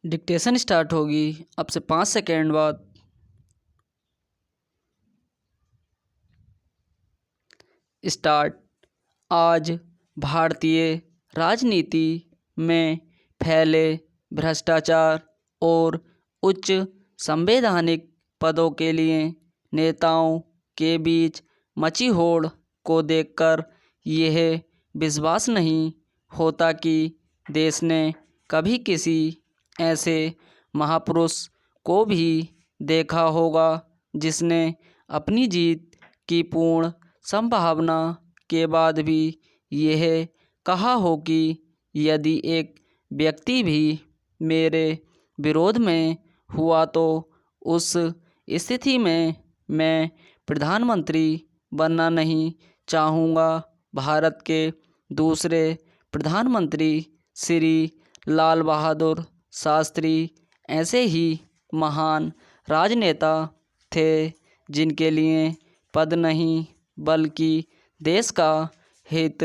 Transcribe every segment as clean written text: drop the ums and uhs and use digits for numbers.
Dictation start होगी अब से 5 सेकेंड बाद। स्टार्ट। आज भारतीय राजनीति में फैले भ्रष्टाचार और उच्च संवैधानिक पदों के लिए नेताओं के बीच मची होड़ को देखकर यह विश्वास नहीं होता कि देश ने कभी किसी ऐसे महापुरुष को भी देखा होगा जिसने अपनी जीत की पूर्ण संभावना के बाद भी यह कहा हो कि यदि एक व्यक्ति भी मेरे विरोध में हुआ तो उस स्थिति में मैं प्रधानमंत्री बनना नहीं चाहूँगा। भारत के दूसरे प्रधानमंत्री श्री लाल बहादुर शास्त्री ऐसे ही महान राजनेता थे जिनके लिए पद नहीं बल्कि देश का हित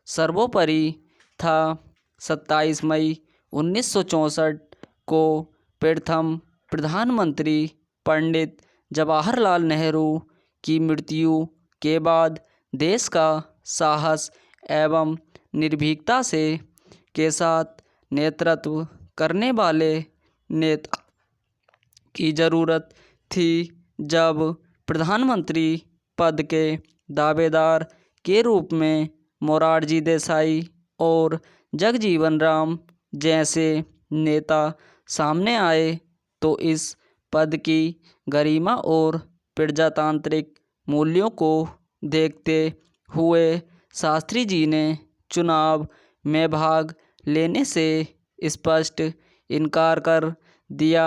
सर्वोपरि था। 27 मई 1964 को प्रथम प्रधानमंत्री पंडित जवाहरलाल नेहरू की मृत्यु के बाद देश का साहस एवं निर्भीकता से के साथ नेतृत्व करने वाले नेता की ज़रूरत थी। जब प्रधानमंत्री पद के दावेदार के रूप में मोरारजी देसाई और जगजीवन राम जैसे नेता सामने आए तो इस पद की गरिमा और प्रजातांत्रिक मूल्यों को देखते हुए शास्त्री जी ने चुनाव में भाग लेने से स्पष्ट इनकार कर दिया।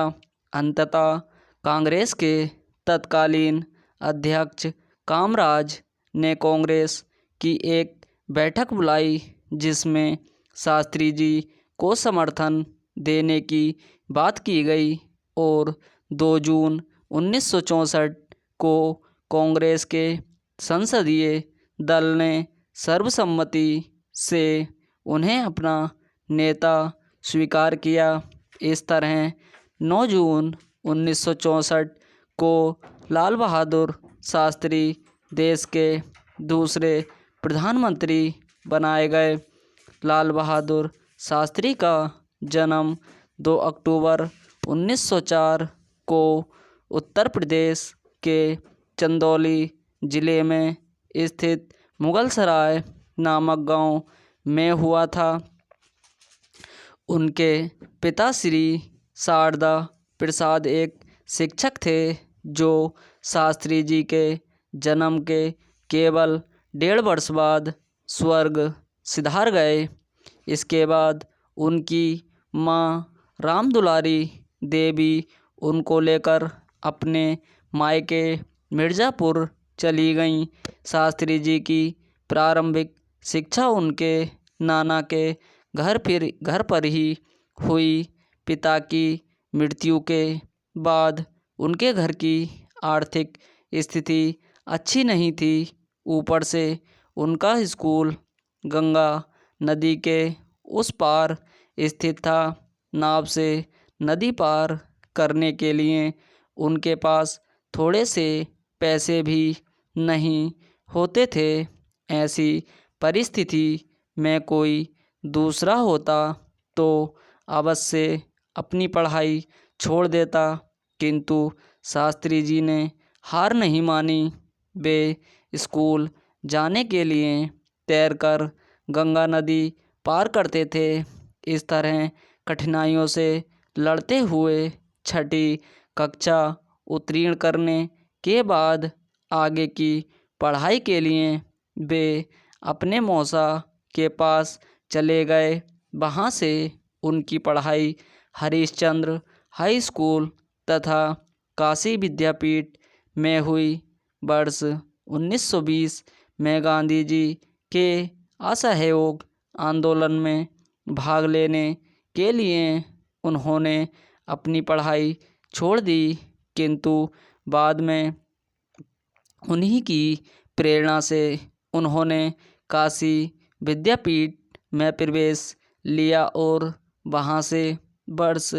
अंततः कांग्रेस के तत्कालीन अध्यक्ष कामराज ने कांग्रेस की एक बैठक बुलाई जिसमें शास्त्री जी को समर्थन देने की बात की गई और 2 जून 1964 को कांग्रेस के संसदीय दल ने सर्वसम्मति से उन्हें अपना नेता स्वीकार किया। इस तरह 9 जून 1964 को लाल बहादुर शास्त्री देश के दूसरे प्रधानमंत्री बनाए गए। लाल बहादुर शास्त्री का जन्म 2 अक्टूबर 1904 को उत्तर प्रदेश के चंदौली जिले में स्थित मुगलसराय नामक गांव में हुआ था। उनके पिता श्री शारदा प्रसाद एक शिक्षक थे जो शास्त्री जी के जन्म के केवल 1.5 वर्ष बाद स्वर्ग सिधार गए। इसके बाद उनकी मां रामदुलारी देवी उनको लेकर अपने मायके मिर्ज़ापुर चली गईं। शास्त्री जी की प्रारंभिक शिक्षा उनके नाना के घर पर ही हुई। पिता की मृत्यु के बाद उनके घर की आर्थिक स्थिति अच्छी नहीं थी। ऊपर से उनका स्कूल गंगा नदी के उस पार स्थित था। नाव से नदी पार करने के लिए उनके पास थोड़े से पैसे भी नहीं होते थे। ऐसी परिस्थिति में कोई दूसरा होता तो अवश्य अपनी पढ़ाई छोड़ देता, किंतु शास्त्री जी ने हार नहीं मानी। वे स्कूल जाने के लिए तैरकर गंगा नदी पार करते थे। इस तरह कठिनाइयों से लड़ते हुए 6ठी कक्षा उत्तीर्ण करने के बाद आगे की पढ़ाई के लिए वे अपने मौसा के पास चले गए। वहाँ से उनकी पढ़ाई हरिश्चंद्र हाई स्कूल तथा काशी विद्यापीठ में हुई। वर्ष 1920 में गांधी जी के असहयोग आंदोलन में भाग लेने के लिए उन्होंने अपनी पढ़ाई छोड़ दी, किंतु बाद में उन्हीं की प्रेरणा से उन्होंने काशी विद्यापीठ में प्रवेश लिया और वहाँ से वर्ष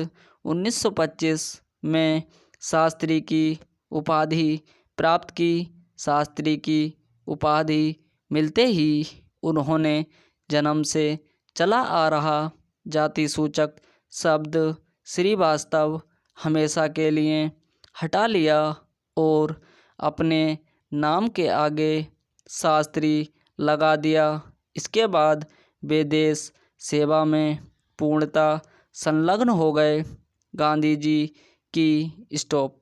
1925 में शास्त्री की उपाधि प्राप्त की। शास्त्री की उपाधि मिलते ही उन्होंने जन्म से चला आ रहा जाति सूचक शब्द श्रीवास्तव हमेशा के लिए हटा लिया और अपने नाम के आगे शास्त्री लगा दिया। इसके बाद वे देश सेवा में पूर्णतः संलग्न हो गए। गांधी जी की स्टॉप।